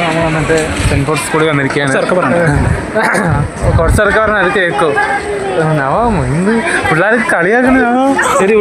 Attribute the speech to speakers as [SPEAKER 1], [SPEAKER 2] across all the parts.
[SPEAKER 1] നമ്മൾ വന്നിട്ട് cent Paul's സ്കൂളിൽ വന്നിരിക്കുകയാണ്. കുറച്ചൊക്കെ പറഞ്ഞാൽ അത് കേൾക്കും. ഇന്ന് പിള്ളേർ കളിയാക്കണോ? ശരി.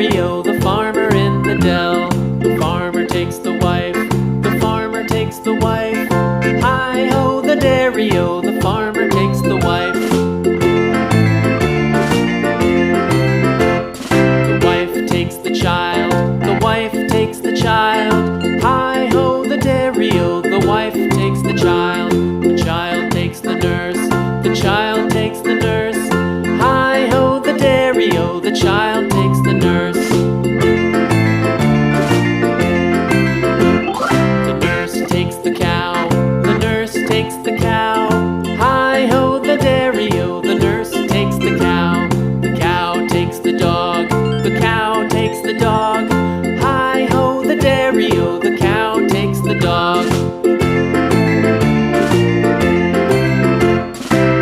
[SPEAKER 2] dairy-o, the farmer in the dell. The farmer takes the wife, the farmer takes the wife. Hi-ho, the dairy-o, the farmer takes the wife. The wife takes the child, the wife takes the child. Hi-ho, the dairy-o, the wife takes the child. The child takes the nurse, the child takes the nurse. Hi-ho, the dairy-o, the child takes the nurse. The nurse takes the cow, the nurse takes the cow. Hi-ho, the dairy-o, the nurse takes the cow. The cow takes the dog, the cow takes the dog. Hi-ho, the dairy-o, the cow takes the dog.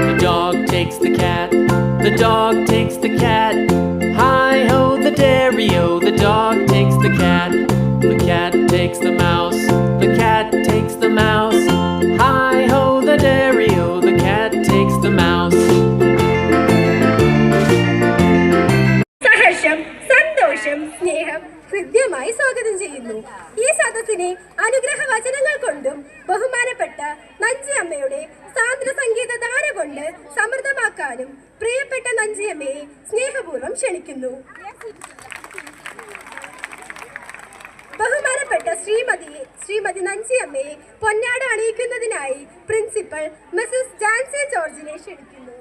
[SPEAKER 2] The dog takes the cat, the dog takes the cat. Hi-ho, the dairy-o, the dog takes the cat. The cat takes the mouse, the cat takes the mouse. Hi-ho, the dairy-o, the cat takes the mouse.
[SPEAKER 3] സഹർഷം, സന്തോഷം, സ്നേഹം ഹൃദ്യമായി സ്വാഗതം ചെയ്യുന്നു. ഈ സദസ്സിനെ അനുഗ്രഹ വചനങ്ങൾ കൊണ്ടും ബഹുമാനപ്പെട്ട നഞ്ചിയമ്മയുടെ സാന്ദ്ര സംഗീത ധാര കൊണ്ട് സമൃദ്ധമാക്കാനും പ്രിയപ്പെട്ട നഞ്ചിയമ്മയെ സ്നേഹപൂർവ്വം ക്ഷണിക്കുന്നു. ബഹുമാനപ്പെട്ട ശ്രീമതി നഞ്ചിയമ്മയെ പൊന്നാട അണിയിക്കുന്നതിനായി പ്രിൻസിപ്പൽ മിസസ് ജാൻസി ജോർജിനെ ക്ഷണിക്കുന്നു.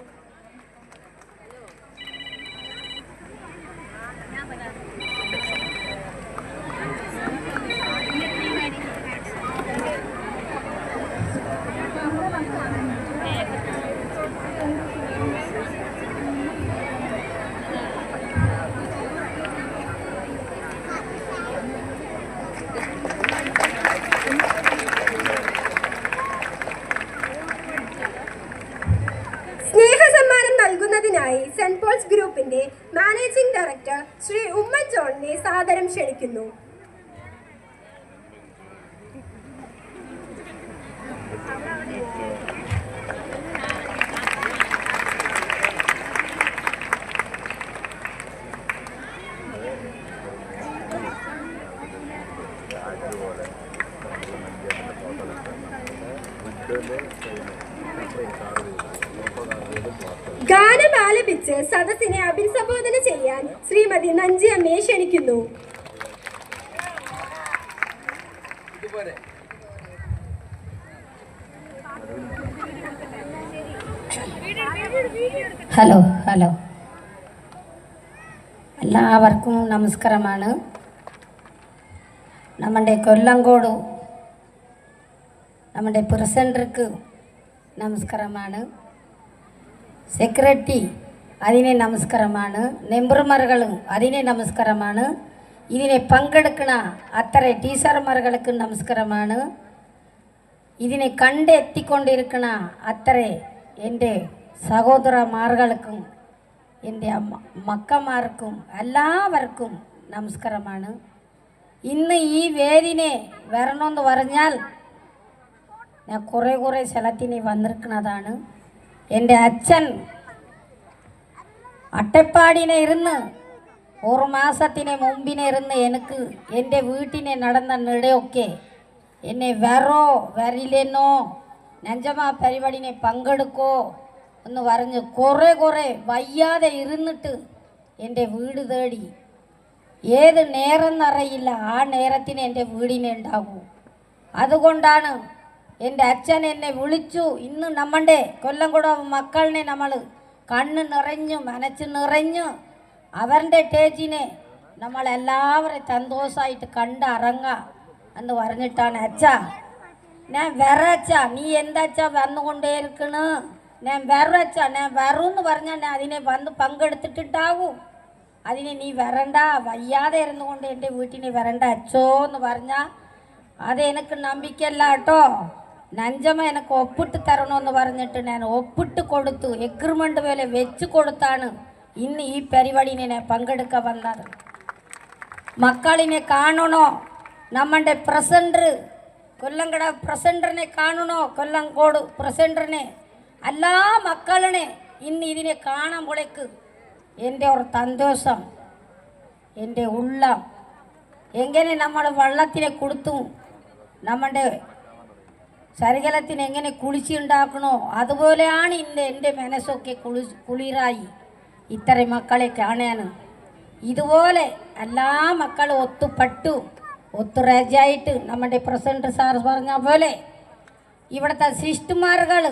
[SPEAKER 3] നൽകുന്നതിനായി സെന്റ് പോൾസ് ഗ്രൂപ്പിന്റെ മാനേജിംഗ് ഡയറക്ടർ ശ്രീ ഉമ്മൻ ജോണിനെ സാദരം ക്ഷണിക്കുന്നു. ഗാനം ആലപിച്ച് സദസ്സിനെ അഭിസംബോധന ചെയ്യാൻ ശ്രീമതി നഞ്ചിയമ്മയെ ക്ഷണിക്കുന്നു.
[SPEAKER 4] ഹലോ എല്ലാവർക്കും നമസ്കാരമാണ്. നമ്മുടെ കൊല്ലങ്കോട് നമ്മുടെ പ്രസിഡന്റിക്ക് നമസ്കാരമാണ്. സെക്രട്ടറി അതിനെ നമസ്കാരമാണ്. മെമ്പർമാർകളും അതിനെ നമസ്കാരമാണ്. ഇതിനെ പങ്കെടുക്കുന്ന അത്ര ടീച്ചർമാർക്ക് നമസ്കാരമാണ്. ഇതിനെ കണ്ടെത്തിക്കൊണ്ടിരിക്കുന്ന അത്ര എൻ്റെ സഹോദരന്മാർക്കും എൻ്റെ മക്കന്മാർക്കും എല്ലാവർക്കും നമസ്കാരമാണ്. ഇന്ന് ഈ വേദിനെ വരണമെന്ന് പറഞ്ഞാൽ ഞാൻ കുറേ സ്ഥലത്തിന് വന്നിരിക്കുന്നതാണ്. എൻ്റെ അച്ഛൻ അട്ടപ്പാടിനെ ഇരുന്ന് ഒരു മാസത്തിന് മുമ്പിനെ ഇരുന്ന് എനിക്ക് എൻ്റെ വീട്ടിനെ നടന്ന നിടയൊക്കെ എന്നെ വരില്ലെന്നോ നഞ്ചമ്മ പരിപാടിനെ പങ്കെടുക്കോ എന്ന് പറഞ്ഞ് കുറേ വയ്യാതെ ഇരുന്നിട്ട് എൻ്റെ വീട് തേടി. ഏത് നേരം എന്നറിയില്ല, ആ നേരത്തിന് എൻ്റെ വീടിനെ ഉണ്ടാകൂ. അതുകൊണ്ടാണ് എൻ്റെ അച്ഛൻ എന്നെ വിളിച്ചു. ഇന്ന് നമ്മുടെ കൊല്ലംകുട മക്കളിനെ നമ്മൾ കണ്ണ് നിറഞ്ഞു മനസ്സ് നിറഞ്ഞു അവരുടെ ടേജിനെ നമ്മളെല്ലാവരും സന്തോഷമായിട്ട് കണ്ടിറങ്ങാം എന്ന് പറഞ്ഞിട്ടാണ് അച്ഛാ ഞാൻ വരച്ച നീ എന്താച്ചാ വന്നുകൊണ്ടേയിരിക്കണ് ഞാൻ വരച്ച ഞാൻ വരൂന്ന് പറഞ്ഞാൽ ഞാൻ അതിനെ വന്ന് പങ്കെടുത്തിട്ടുണ്ടാകൂ. അതിനെ നീ വരണ്ട വയ്യാതെ ഇരുന്നുകൊണ്ട് എൻ്റെ വീട്ടിനെ വരണ്ട അച്ഛോ എന്ന് പറഞ്ഞാൽ അത് എനിക്ക് നമ്പിക്കല്ല കേട്ടോ. നഞ്ചമ്മ എനിക്ക് ഒപ്പിട്ട് തരണമെന്ന് പറഞ്ഞിട്ട് ഞാൻ ഒപ്പിട്ട് കൊടുത്തു. എഗ്രിമെൻ്റ് പോലെ വെച്ച് കൊടുത്താണ് ഇന്ന് ഈ പരിപാടിനെ ഞാൻ പങ്കെടുക്കാൻ വന്നത്. മക്കളിനെ കാണണോ, നമ്മുടെ പ്രസിഡന്റ് കൊല്ലങ്കട പ്രസിഡന്റിനെ കാണണോ, കൊല്ലങ്കോട് പ്രസിഡന്റിനെ എല്ലാ മക്കളിനെ ഇന്ന് ഇതിനെ കാണുമ്പോഴേക്ക് എൻ്റെ ഒരു സന്തോഷം. എൻ്റെ ഉള്ളം എങ്ങനെ നമ്മൾ വെള്ളത്തിനെ കൊടുത്തു നമ്മുടെ ശരീരത്തിന് എങ്ങനെ കുളിച്ചുണ്ടാക്കണോ അതുപോലെയാണ് ഇന്ന് എൻ്റെ മനസ്സൊക്കെ കുളിരായി ഇത്ര മക്കളെ കാണാൻ. ഇതുപോലെ എല്ലാ മക്കളും ഒത്തുപെട്ടു ഒത്തുറേജായിട്ട് നമ്മുടെ പ്രസിഡന്റ് സാർ പറഞ്ഞ പോലെ ഇവിടുത്തെ സിസ്റ്റർമാരുകൾ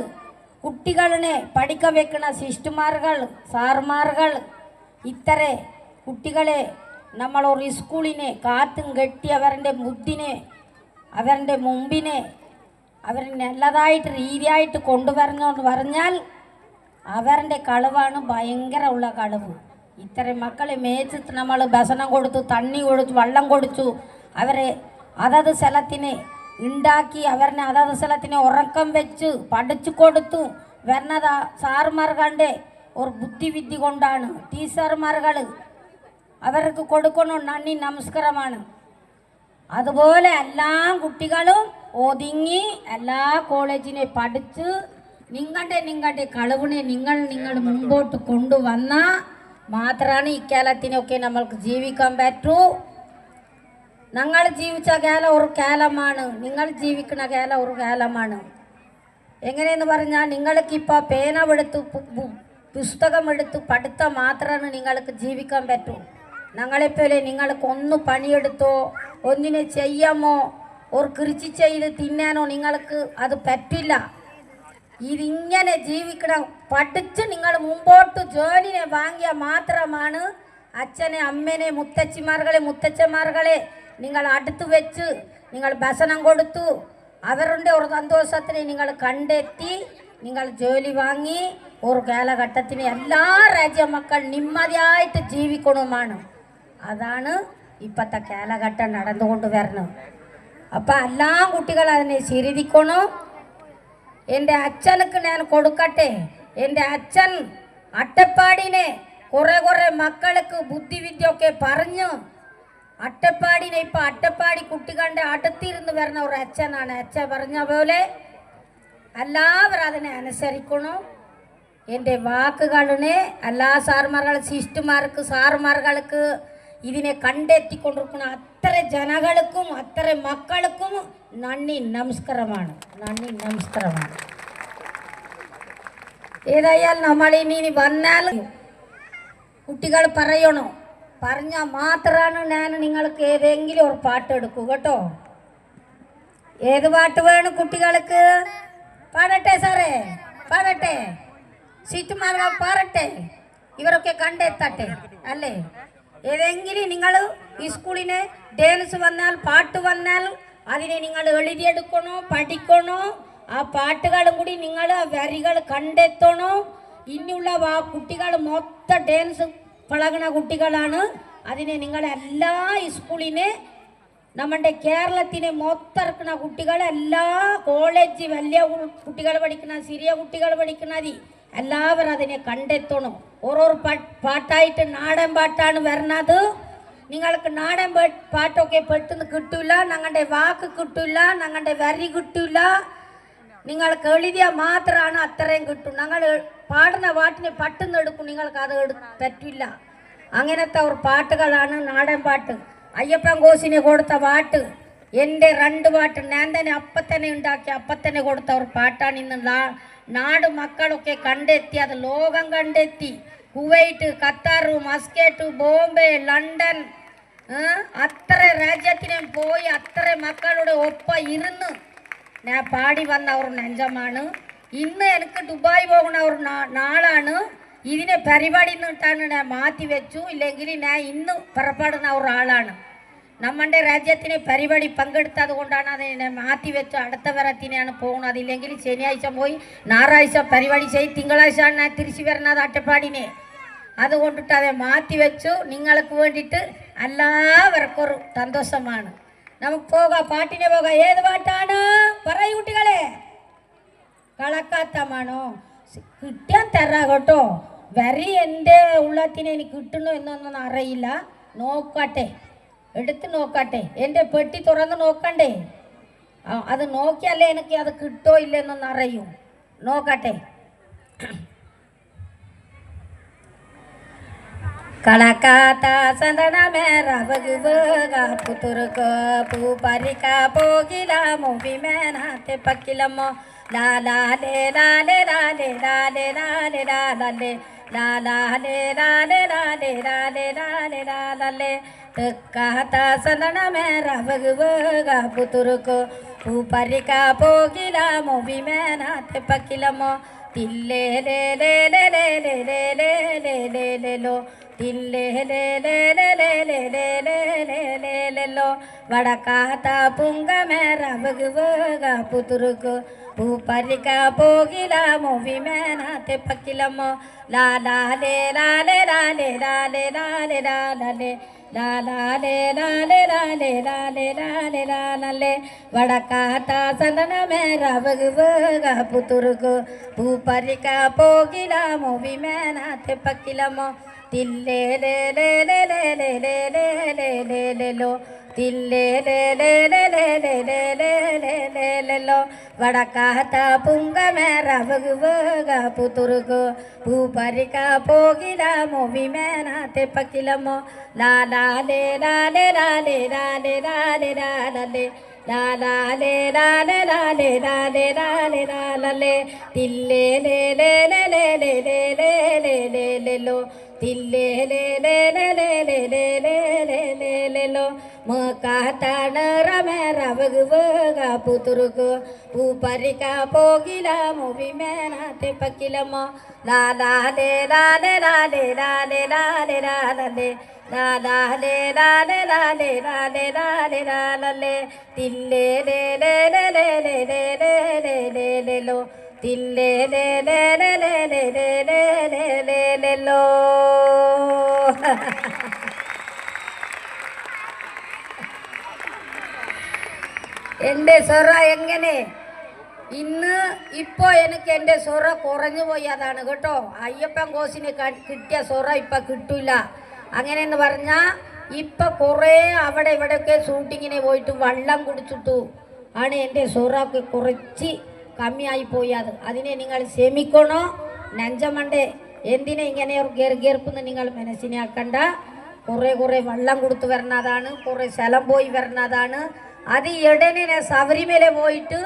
[SPEAKER 4] കുട്ടികളെ പഠിക്കാൻ വെക്കുന്ന സിസ്റ്റർമാരുകൾ സാർമാരുകൾ ഇത്ര കുട്ടികളെ നമ്മളൊരു സ്കൂളിനെ കാത്തും കെട്ടി അവരുടെ ബുദ്ധിനെ അവരുടെ മുമ്പിനെ അവർ നല്ലതായിട്ട് രീതിയായിട്ട് കൊണ്ടുവരണമെന്ന് പറഞ്ഞാൽ അവരുടെ കളവാണ് ഭയങ്കര ഉള്ള കളവ്. ഇത്തരം മക്കളെ മേച്ചിട്ട് നമ്മൾ ഭക്ഷണം കൊടുത്തു തണ്ണി കൊടുത്തു വെള്ളം കൊടുത്തു അവരെ അതത് സ്ഥലത്തിന് ഉണ്ടാക്കി അവരെ അതത് സ്ഥലത്തിന് ഉറക്കം വെച്ച് പഠിച്ചു കൊടുത്തു വരുന്നത് സാറുമാർകളുടെ ഒരു ബുദ്ധിവിദ്യ കൊണ്ടാണ്. ടീച്ചർമാർകൾ അവർക്ക് കൊടുക്കണം നന്ദി നമസ്കാരമാണ്. അതുപോലെ എല്ലാ കുട്ടികളും ഒതുങ്ങി എല്ലാ കോളേജിനെ പഠിച്ച് നിങ്ങളുടെ കളവിനെ നിങ്ങൾ മുമ്പോട്ട് കൊണ്ടുവന്നാൽ മാത്രമാണ് ഇക്കാലത്തിനൊക്കെ നമ്മൾക്ക് ജീവിക്കാൻ പറ്റൂ. ഞങ്ങൾ ജീവിച്ച കാലം ഒരു കാലമാണ്, നിങ്ങൾ ജീവിക്കുന്ന കാലം ഒരു കാലമാണ്. എങ്ങനെയെന്ന് പറഞ്ഞാൽ നിങ്ങൾക്കിപ്പോൾ പേനമെടുത്ത് പുസ്തകമെടുത്ത് പഠിത്താൽ മാത്രമാണ് നിങ്ങൾക്ക് ജീവിക്കാൻ പറ്റൂ. ഞങ്ങളെപ്പോലെ നിങ്ങൾക്ക് ഒന്ന് പണിയെടുത്തോ ഒന്നിനെ ചെയ്യാമോ ഒരു കൃഷി ചെയ്ത് തിന്നാനോ നിങ്ങൾക്ക് അത് പറ്റില്ല. ഇതിങ്ങനെ ജീവിക്കണം. പഠിച്ച് നിങ്ങൾ മുമ്പോട്ട് ജോലിനെ വാങ്ങിയാൽ മാത്രമാണ് അച്ഛനെ അമ്മേനെ മുത്തച്ഛന്മാർകളെ നിങ്ങൾ അടുത്ത് വെച്ച് നിങ്ങൾ ഭക്ഷണം കൊടുത്തു അവരുടെ ഒരു സന്തോഷത്തിനെ നിങ്ങൾ കണ്ടെത്തി നിങ്ങൾ ജോലി വാങ്ങി ഒരു കാലഘട്ടത്തിന് എല്ലാ രാജ്യമക്കൾ നിമ്മതിയായിട്ട് ജീവിക്കണമാണ്. അതാണ് ഇപ്പോഴത്തെ കാലഘട്ടം നടന്നുകൊണ്ട് വരണം. അപ്പം എല്ലാ കുട്ടികളും അതിനെ ചിരിക്കണം. എൻ്റെ അച്ഛനക്ക് ഞാൻ കൊടുക്കട്ടെ. എൻ്റെ അച്ഛൻ അട്ടപ്പാടിനെ കുറേ മക്കൾക്ക് ബുദ്ധിവിദ്യയൊക്കെ പറഞ്ഞു അട്ടപ്പാടിനെ ഇപ്പം അട്ടപ്പാടി കുട്ടികളുടെ അടുത്തിരുന്ന് വരുന്ന ഒരു അച്ഛനാണ്. അച്ഛൻ പറഞ്ഞ പോലെ എല്ലാവരും അതിനെ അനുസരിക്കണം. എൻ്റെ വാക്കുകളിനെ എല്ലാ സാറുമാർക്ക് ഇതിനെ കണ്ടെത്തിക്കൊണ്ടിരിക്കുന്ന അത്ര ജനങ്ങൾക്കും അത്ര മക്കൾക്കും നന്ദി നമസ്കാരമാണ്. ഏതായാലും നമ്മളിനി വന്നാൽ കുട്ടികൾ പറയണോ പറഞ്ഞാൽ മാത്രമാണ് ഞാൻ നിങ്ങൾക്ക് ഏതെങ്കിലും ഒരു പാട്ട് എടുക്കൂ കേട്ടോ. ഏത് പാട്ട് വേണം കുട്ടികൾക്ക്? പാടട്ടെ സാറേ, പാടട്ടെ. സീറ്റുമാർകൾ പാടട്ടെ, ഇവരൊക്കെ കണ്ടെത്തട്ടെ അല്ലേ. ഏതെങ്കിലും നിങ്ങൾ ഈ സ്കൂളിന് ഡാൻസ് വന്നാൽ പാട്ട് വന്നാൽ അതിനെ നിങ്ങൾ എഴുതിയെടുക്കണോ പഠിക്കണോ. ആ പാട്ടുകളും കൂടി നിങ്ങൾ വരികൾ കണ്ടെത്തണോ. ഇനിയുള്ള കുട്ടികൾ മൊത്തം ഡാൻസ് പഴകുന്ന കുട്ടികളാണ്. അതിനെ നിങ്ങൾ എല്ലാ സ്കൂളിനെ നമ്മുടെ കേരളത്തിനെ മൊത്തം ഇറക്കുന്ന കുട്ടികൾ എല്ലാ കോളേജ് വലിയ കുട്ടികൾ പഠിക്കുന്ന ചെറിയ കുട്ടികൾ പഠിക്കുന്നത് എല്ലാവരും അതിനെ കണ്ടെത്തണം. ഓരോ പാട്ടായിട്ട് നാടൻ പാട്ടാണ് വരുന്നത്. നിങ്ങൾക്ക് നാടൻ പാട്ടൊക്കെ പെട്ടെന്ന് കിട്ടില്ല, ഞങ്ങളുടെ വാക്ക് കിട്ടില്ല, ഞങ്ങളുടെ വരി കിട്ടില്ല. നിങ്ങൾക്ക് എഴുതിയാൽ മാത്രമാണ് അത്രയും കിട്ടും. ഞങ്ങൾ പാടുന്ന പാട്ടിനെ പെട്ടെന്ന് എടുക്കും, നിങ്ങൾക്ക് അത് പറ്റില്ല. അങ്ങനത്തെ ഒരു പാട്ടുകളാണ് നാടൻ പാട്ട്. അയ്യപ്പൻ കോശിനെ കൊടുത്ത പാട്ട് എൻ്റെ 2 പാട്ട് ഞാൻ തന്നെ അപ്പത്തന്നെ ഉണ്ടാക്കി അപ്പത്തന്നെ കൊടുത്ത ഒരു പാട്ടാണ്. ഇന്ന് നാട് മക്കളൊക്കെ കണ്ടെത്തി, അത് ലോകം കണ്ടെത്തി. Kuwait, Qatar, Muscat, Bombay, London അത്ര രാജ്യത്തിനും പോയി അത്ര മക്കളുടെ ഒപ്പം ഇരുന്ന് ഞാൻ പാടി വന്ന ഒരു നെഞ്ചമാണ്. ഇന്ന് എനിക്ക് ദുബായ് പോകുന്ന ഒരു നാളാണ്. ഇതിനെ പരിപാടി നിന്നിട്ടാണ് ഞാൻ മാറ്റി വെച്ചു. ഇല്ലെങ്കിൽ ഞാൻ ഇന്ന് പുറപ്പെടുന്ന ഒരാളാണ്. നമ്മുടെ രാജ്യത്തിന് പരിപാടി പങ്കെടുത്തത് കൊണ്ടാണ് അതിനെ മാറ്റി വെച്ചു. അടുത്ത വരത്തിനെയാണ് പോകുന്നത്. അതില്ലെങ്കിൽ ശനിയാഴ്ച പോയി ഞായറാഴ്ച പരിപാടി ചെയ്ത് തിങ്കളാഴ്ചയാണ് ഞാൻ തിരിച്ചു വരുന്നത് അട്ടപ്പാടിനെ. അതുകൊണ്ടിട്ട് அதை മാറ്റി വെച്ചു. നിങ്ങൾക്ക് വേണ്ടിയിട്ട് എല്ലാവർക്കും ഒരു സന്തോഷമാണ്. നമുക്ക് പോകാം, പാട്ടിനെ പോകാം. ഏത് പാട്ടാണ് പറയൂ കുട്ടികളെ? കളക്കാത്തമാണോ? കിട്ടാൻ തരാ കേട്ടോ. വരി എൻ്റെ ഉള്ളത്തിന് എനിക്ക് കിട്ടണോ എന്നൊന്നും അറിയില്ല. നോക്കട്ടെ, എടുത്ത് നോക്കട്ടെ. എൻ്റെ പെട്ടി തുറന്ന് നോക്കണ്ടേ? അത് നോക്കിയാലേ എനിക്ക് അത് കിട്ടോ ഇല്ലെന്നൊന്ന് അറിയൂ. നോക്കട്ടെ. ಕಳಕಾತ ಸಂದಣ ಮೇರ ಬಗುವಾಗ ಪುತುರುಕ ಪೂ ಪರಿಕ ಪೋಗಿಲ ಮೂವಿ ಮೇನಾತೆ ಪಕ್ಕಿಲಮ್ಮ ಲಾಲೆ ಲಾಲೆ ಲಾಲೆ ಲಾಲೆ ಲಾಲೆ ಲಾಲೆ ಲಾಲೆ ಲಾಲೆ ಲಾಲೆ ಲಾಲೆ ಲಾಲೆ ಲಾಲೆ ತಕ್ಕಾತ ಸಂದಣ ಮೇರ ಬಗುವಾಗ ಪುತುರುಕ ಪೂ ಪರಿಕ ಪೋಗಿಲ ಮೂವಿ ಮೇನಾತೆ ಪಕ್ಕಿಲಮ್ಮ ತಿಲ್ಲೆ ಲೇ ಲೇ ಲೇ ಲೇ ಲೇ ಲೇ ಲೇ ಲೇ ಲೇ ಲೇ ಲೋ ತಿಲ್ಲೆ ಲೇ ಲೇ ಲೇ ಲೇ ಲೇ ಲೇ ಲೇ ಲೇ ಲೇ ಲೇ ಲೋ ವಡಕಾತ ಪುಂಗ ಮೇರ ಬಗುವಾಗ ಪುತುರುಕು ಪೂ ಪರಿಕ ಪೋಗಿಲ ಮೂವಿ ಮೇನಾತೆ ಪಕ್ಕಿಲಮ್ಮ ಲಾಲೆ ಲಾಲೆ ಲಾಲೆ ಲಾಲೆ ಲಾಲೆ ಲಾಲೆ ಲಾಲೆ ಲಾಲೆ ಲಾಲೆ ಲಾಲೆ ಲಾಲೆ ಲಾಲೆ ವಡಕಾತ ಸಂದನ ಮೇರ ಬಗುವಾಗ ಪುತುರುಕು ಪೂ ಪರಿಕ ಪೋಗಿಲ ಮೂವಿ ಮೇನಾತೆ ಪಕ್ಕಿಲಮ್ಮ ತಿಲ್ಲೆ ಲೇ ಲೇ ಲೇ ಲೇ ಲೇ ಲೇ ಲೇ ಲೇ ಲೇ ಲೇ ಲೋ ತಿಲ್ಲೆ ಲೇ ಲೇ ಲೇ ಲೇ ಲೇ ಲೇ ಲೇ ಲೇ ಲೇ ಲೇ ಲೋ ವಡಕಾತ ಪುಂಗ ಮೇರ ಬಗುವಾಗ ಪುತುರುಕು ಪೂ ಪರಿಕ ಪೋಗಿಲ ಮೂವಿ ಮೇನಾತೆ ಪಕ್ಕಿಲಮ್ಮ ಲಾಲೆ ಲಾಲೆ ಲಾಲೆ ಲಾಲೆ ಲಾಲೆ ಲಾಲೆ ಲಾಲೆ ಲಾಲೆ ಲಾಲೆ ಲಾಲೆ ಲಾಲೆ ಲಾಲೆ ತಿಲ್ಲೆ ಲೇ ಲೇ ಲೇ ಲೇ ಲೇ ಲೇ ಲೇ ಲೇ ಲೇ ಲೇ ಲೋ ತಿಲ್ಲೆ ಲೇ ಲೇ ಲೇ ಲೇ ಲೇ ಲೇ ಲೇ ಲೇ ಲೇ ಲೇ ಲೋ ಮಕಾತಣ ರಮೇರ ಬಗುವಾಗ ಪುತುರುಕು ಪೂ ಪರಿಕ ಪೋಗಿಲ ಮೂವಿ ಮೇನಾತೆ ಪಕ್ಕಿಲಮ್ಮ ಲಾಲೆ ಲಾಲೆ ಲಾಲೆ ಲಾಲೆ ಲಾಲೆ ಲಾಲೆ ಲಾಲೆ ಲಾಲೆ ಲಾಲೆ ಲಾಲೆ ಲಾಲೆ ಲಾಲೆ ತಿಲ್ಲೆ ಲೇ ಲೇ ಲೇ ಲೇ ಲೇ ಲೇ ಲೇ ಲೇ ಲೇ ಲೇ ಲೋ ತಿಲ್ಲೆ ಲೇ ಲೇ ಲೇ ಲೇ ಲೇ ಲೇ ಲೇ ಲೇ ಲೇ ಲೇ ಲೋ എൻ്റെ സ്വര എങ്ങനെ ഇന്ന് ഇപ്പോൾ എനിക്ക് എൻ്റെ സ്വര കുറഞ്ഞു പോയി അതാണ് കേട്ടോ. അയ്യപ്പൻ കോസിന് കിട്ടിയ സ്വര ഇപ്പം കിട്ടില്ല. അങ്ങനെയെന്ന് പറഞ്ഞാൽ ഇപ്പം കുറേ അവിടെ ഇവിടെയൊക്കെ ഷൂട്ടിങ്ങിന് പോയിട്ട് വെള്ളം കുടിച്ചിട്ടു ആണ് എൻ്റെ സ്വരക്ക് കുറച്ച് കമ്മിയായി പോയത്. അതിനെ നിങ്ങൾ ക്ഷമിക്കണോ. നെഞ്ചമണ്ടേ എന്തിനെ ഇങ്ങനെ ഗർഗർപ്പെന്ന് നിങ്ങൾ മനസ്സിലാക്കണ്ട. കുറേ വെള്ളം കൊടുത്ത് വരുന്നതാണ്, കുറേ സ്ഥലം പോയി വരുന്നതാണ്. അത് ഇടനെ ശബരിമല പോയിട്ട്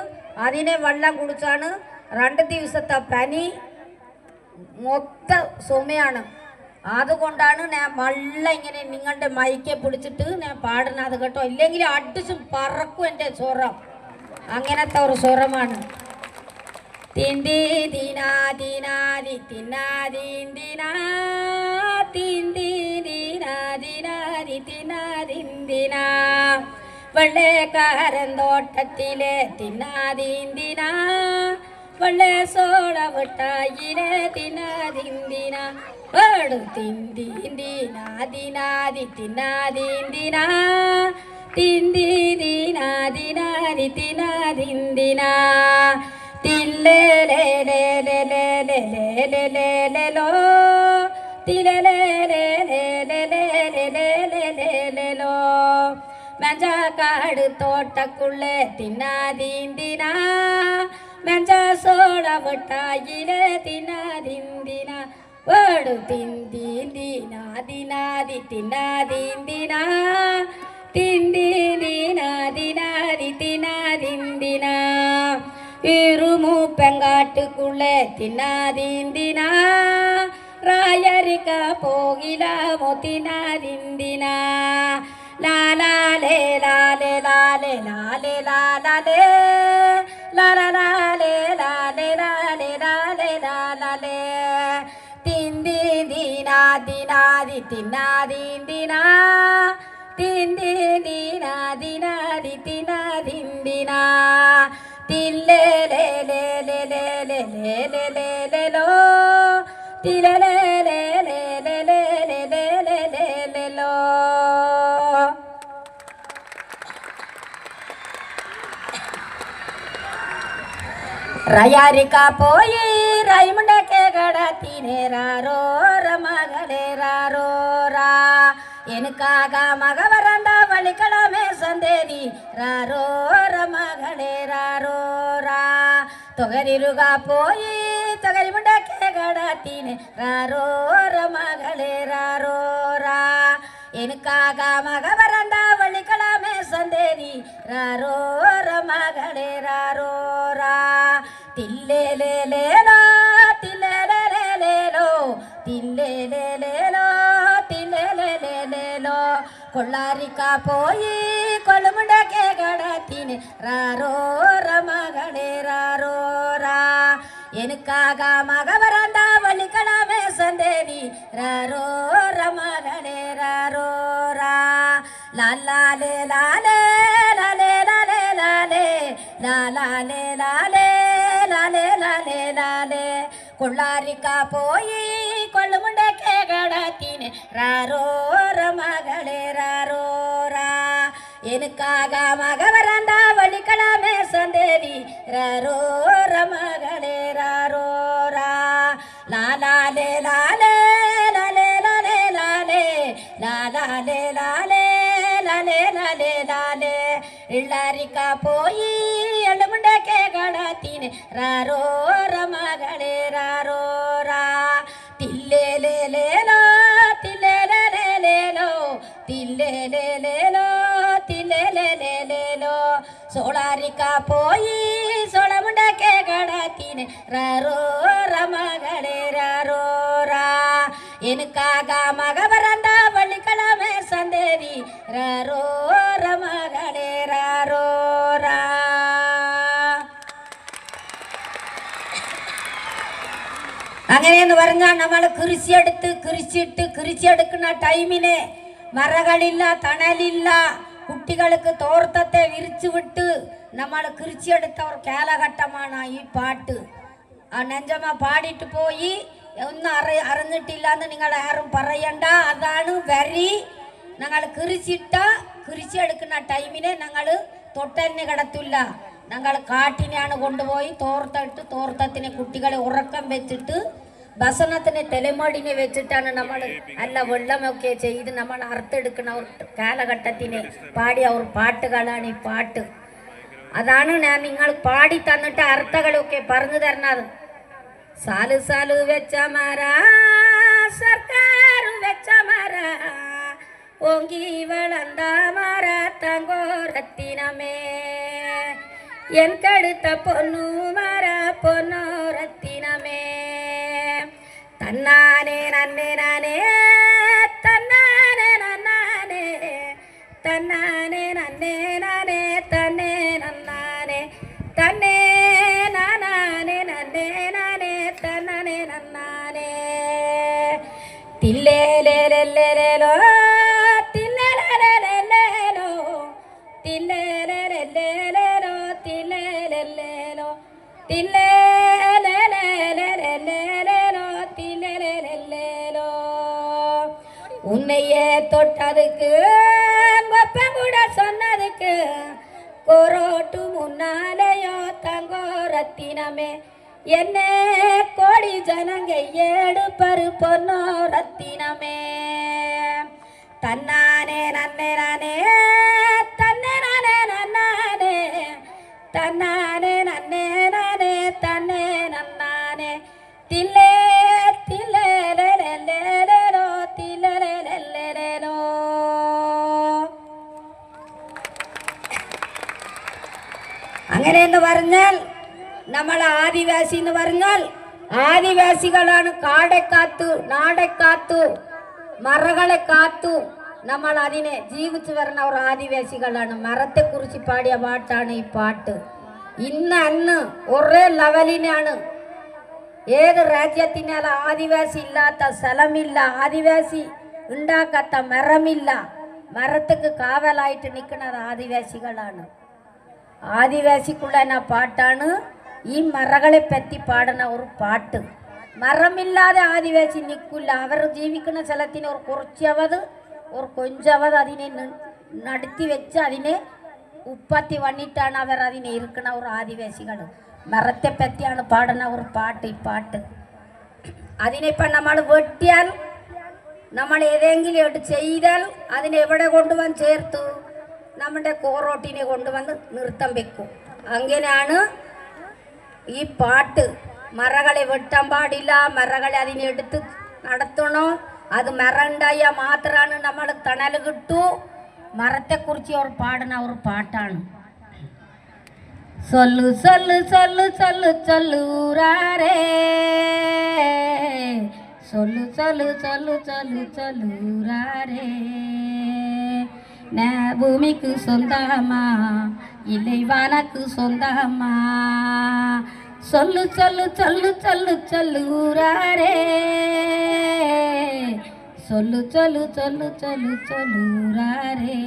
[SPEAKER 4] അതിനെ വെള്ളം കുടിച്ചാണ്. 2 ദിവസത്തെ പനി മൊത്ത ചുമയാണ്. അതുകൊണ്ടാണ് ഞാൻ വെള്ളം ഇങ്ങനെ നിങ്ങളുടെ മൈക്കെ പിടിച്ചിട്ട് ഞാൻ പാടുന്നത് കേട്ടോ. ഇല്ലെങ്കിൽ അടിച്ചും പറക്കും എൻ്റെ സ്വരം. അങ്ങനത്തെ ഒരു സ്വരമാണ്. തിന്തി ദിനാ ദിനാദി തിന്നാദിന്തിനാ തിന്തി ദിനാ ദിനാദി തിന്നാദിന്തിനാ വെള്ളക്കാരൻ തോട്ടത്തിലെ തിന്നാദിന്തിനാ വെള്ളെ സോള വിട്ടായിലെ തിന്നാദിന്തിനാ വേടു തിന്തിനാദിനാദി തിന്നാദിന്തിനാ തിന്തി ദിനാദിനാദി തിന്നാദിന്തിനാ തില്ലേ ലേ ലേ ലേ ലേ ലേ ലേ ലേ ലേ ലോ തിലേ ലേ ലേ ലേ ലേ ലേ ലേ ലേ ലേ ലോ മെഞ്ചക്കാട് തോട്ടക്കുള്ളേ തിന്നാദിന്തിനാ മെഞ്ച സോള വിട്ടായിലെ തിന്നാദിന്തിനാ വേടു തിന്തിനാദിനാദി തിന്നാദിന്തിനാ തിന്തി ദിനാദിനാദി തിന്നാദിന്തിനാ ഇരുമൂപ്പങ്കാട്ടുക്കുള്ളേ തിന്നാദിന്തിനാ റായരിക്ക പോകിലാമോ തിന്നാദിന്തിനാ ലാലേ ലാലേ ലാലേ ലാലേ ലാലേ ലാലേ ലാലേ ലാലേ ലാലേ ലാലേ തിന്തി ദിനാദിനാദി തിന്നാദിന്തിനാ തിന്തി ദിനാദിനാദി തിന്നാദിന്തിനാ തില്ലേ ലേ ലേ ലേ ലേ ലേ ലേ ലേ ലേ ലോ തിലേ ലേ ലേ ലേ ലേ ലേ ലേ ലേ ലേ ലോ റയാരിക്ക പോയി റൈമുണ്ടക്കെ കടത്തിനെ റാരോ റമകളെ റാരോ റാ എനിക്കാക മക വരണ്ട വളിക്കളമേ സന്ദേരി റാരോ റമകളെ റാരോ റാ തൊകരിരുക പോയി തൊകരിമുണ്ടക്കെ കട கடாத்தினே ராரோர மகளே ராரோரா எனக்காக மக வரண்டா வள்ளிக்கிழமை சந்தேரி ராரோர மகளே ராரோரா தில்லேலேலேலோ தில்லேலேலேலோ தில்லேலேலேலோ தில்லேலேலேலோ கொள்ளாரிக்கா போய் கொழுமுண்டக்கே கடாத்தினே ராரோர மகளே ராரோரா எனக்காக மக வரண்டா வள்ளிக்கிழமை சந்தேரி ராரோர மகளே ராரோரா லாலே லாலே லாலே லாலே லாலே லாலே லாலே லாலே லாலே லாலே கொள்ளாரிக்கா போய் கொள்ளுமுண்டக்கே கடாத்தினே ராரோர மகளே ராரோரா எனக்காக மக வரண்டா வள்ளிக்கிழமை சந்தேரி ராரோர மகளே ராரோரா லாலே லாலே லாலே லாலே லாலே லாலே லாலே லாலே லாலே லாலே இள்ளாரிக்கா போய் எழுமுண்டக்கே கடாத்தினே ராரோர மகளே ராரோரா தில்லேலேலேலோ தில்லேலேலேலோ தில்லேலேலேலோ தில்லேலேலேலோ சோளாரிக்கா போய் சோளமுண்டக்கே கடாத்தினே ராரோர மகளே ராரோரா எனக்காக மக வரண்டா வள்ளிக்கிழமை சந்தேரி ராரோர மகளே ராரோரா അങ്ങനെയെന്ന് പറഞ്ഞാൽ നമ്മൾ കൃഷിയെടുക്കുന്ന ടൈമിന് മരകളില്ല തണലില്ല കുട്ടികൾക്ക് തോർത്തത്തെ വിരിച്ചു വിട്ട് നമ്മൾ കൃഷിയെടുത്ത ഒരു കാലഘട്ടമാണ് ഈ പാട്ട് ആ നെഞ്ചമ്മ പാടിയിട്ട് പോയി ഒന്നും അറിഞ്ഞിട്ടില്ല എന്ന് നിങ്ങൾ ആരും പറയണ്ട അതാണ് വരി ഞങ്ങൾ കൃഷിയെടുക്കുന്ന ടൈമിനെ ഞങ്ങൾ തൊട്ടന്നെ കിടത്തില്ല ഞങ്ങൾ കാട്ടിനെയാണ് കൊണ്ടുപോയി തോർത്തത്തിന് കുട്ടികളെ ഉറക്കം വെച്ചിട്ട് ഭക്ഷണത്തിന് തെളിമടിനെ വെച്ചിട്ടാണ് നമ്മൾ നല്ല വെള്ളമൊക്കെ ചെയ്ത് നമ്മൾ അർത്തെടുക്കുന്ന ഒരു കാലഘട്ടത്തിന് പാടിയ ഒരു പാട്ടുകളാണ് ഈ പാട്ട് അതാണ് ഞാൻ നിങ്ങൾ പാടി തന്നിട്ട് അർത്ഥങ്ങളൊക്കെ പറഞ്ഞു തരുന്നത് സാലു സാലു വെച്ച മര സർക്കാർ വെച്ച മര ഓങ്കി വളർന്ന മര തങ്കോരത്തിനമേ എൻകടുത്ത പൊന്നു മര പൊന്നോരത്തിനമേ തന്നാനെ നന്നെ നാനേ തന്നാനെ നന്നാനെ തന്നാനെ നന്നെ നാനേ തന്നെ നന്നാനെ തന്നെ നാനാനെ നന്നെ നാനേ തന്നാനെ നന്നാനെ തില്ലേലേലേലേലോ തില്ലേലേലേലേലോ തില്ലേലേലേലേലോ തില്ലേലേലേലോ തില്ലേലേലേലേലോ തില്ലേലേലേലോ ഉന്നയെ തൊട്ടതുക്ക് ഒപ്പം കൂടെ சொன்னதுக்கு കോറോട്ടു മുന്നാലെയോ തങ്കോരത്തിനമേ എന്നെ കോടി ജനങ്ക ഏടുപ്പറ് പൊന്നോരത്തിനമേ തന്നാനെ നന്നെ നാനേ തന്നെ നാനേ നന്നാനേ തന്നാനെ നന്നെ നാനേ തന്നെ നന്നാനേ തില്ലേ തില്ലേലേലേലേലോ തില്ലേലേലേലോ അങ്ങനെയെന്ന് പറഞ്ഞാൽ നമ്മൾ ആദിവാസി എന്ന് പറഞ്ഞാൽ ആദിവാസികളാണ് കാടെ കാത്തു നാടെ കാത്തു മറകളെ കാത്തു നമ്മൾ അതിനെ ജീവിച്ചു വരുന്ന ഒരു ആദിവാസികളാണ് മരത്തെ കുറിച്ച് പാടിയ പാട്ടാണ് ഈ പാട്ട് ഇന്ന് അന്ന് ഒരേ ലെവലിനാണ് ഏത് രാജ്യത്തിനാലും ആദിവാസി ഇല്ലാത്ത സ്ഥലമില്ല ആദിവാസി ഉണ്ടാക്കാത്ത മരമില്ല മരത്തേക്ക് കാവലായിട്ട് നിൽക്കുന്നത് ആദിവാസികളാണ് ആദിവാസിക്കുള്ള പാട്ടാണ് ഈ മരങ്ങളെ പറ്റി പാടുന്ന ഒരു പാട്ട് മരമില്ലാതെ ആദിവാസി നിൽക്കില്ല അവർ ജീവിക്കുന്ന സ്ഥലത്തിന് ഒരു കുറച്ചവത് ഒരു കൊഞ്ചവത് അതിനെ നടത്തി വെച്ച് അതിനെ ഉപ്പത്തി വന്നിട്ടാണ് അവർ അതിനെ ഇരിക്കുന്ന ഒരു ആദിവാസികൾ മരത്തെ പറ്റിയാണ് പാടുന്ന ഒരു പാട്ട് ഈ പാട്ട് അതിനിപ്പം നമ്മൾ വെട്ടിയാൽ നമ്മൾ ഏതെങ്കിലും ചെയ്താൽ അതിനെ എവിടെ കൊണ്ടുവന്ന് ചേർത്തു നമ്മുടെ കോറോട്ടിനെ കൊണ്ടുവന്ന് നൃത്തം വെക്കും അങ്ങനെയാണ് ഈ പാട്ട് മരങ്ങളെ വെട്ടാൻ പാടില്ല, മരങ്ങളെ അതിനെടുത്ത് നടത്തണം. അത് മരം ഉണ്ടായാൽ മാത്രമാണ് നമ്മൾ തണൽ കിട്ടൂ. മരത്തെക്കുറിച്ച് അവർ പാടുന്ന ഒരു പാട്ടാണ്. സൊല്ലു സൊല്ലു സൊല്ലു സൊല്ലു ചൊല്ലൂരാരേ, സൊല്ലു സൊല്ലു സൊല്ലു സൊല്ലു ചൊല്ലൂരാരേ. பூமிக்கு சொந்தமா இல்லை வானக்கு சொந்தமா, சொல்லு சொல்லு சொல்லு சொல்லு சொல்லூராரே, சொல்லு சொல்லு சொல்லு சொல்லு சொல்லூராரே,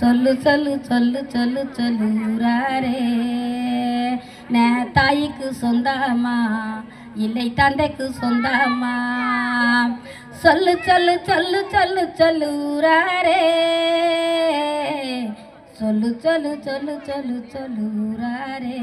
[SPEAKER 4] சொல்லு சொல்லு சொல்லு சொல்லு சொல்லூராரே. தாய்க்கு சொந்தமா இல்லை தந்தைக்கு சொந்தமா, சொல்லு சொல்லு சொல்லு சொல்லு சொல்லூராரே, சொல்லு சொல்லு சொல்லு சொல்லு சொல்லூராரே.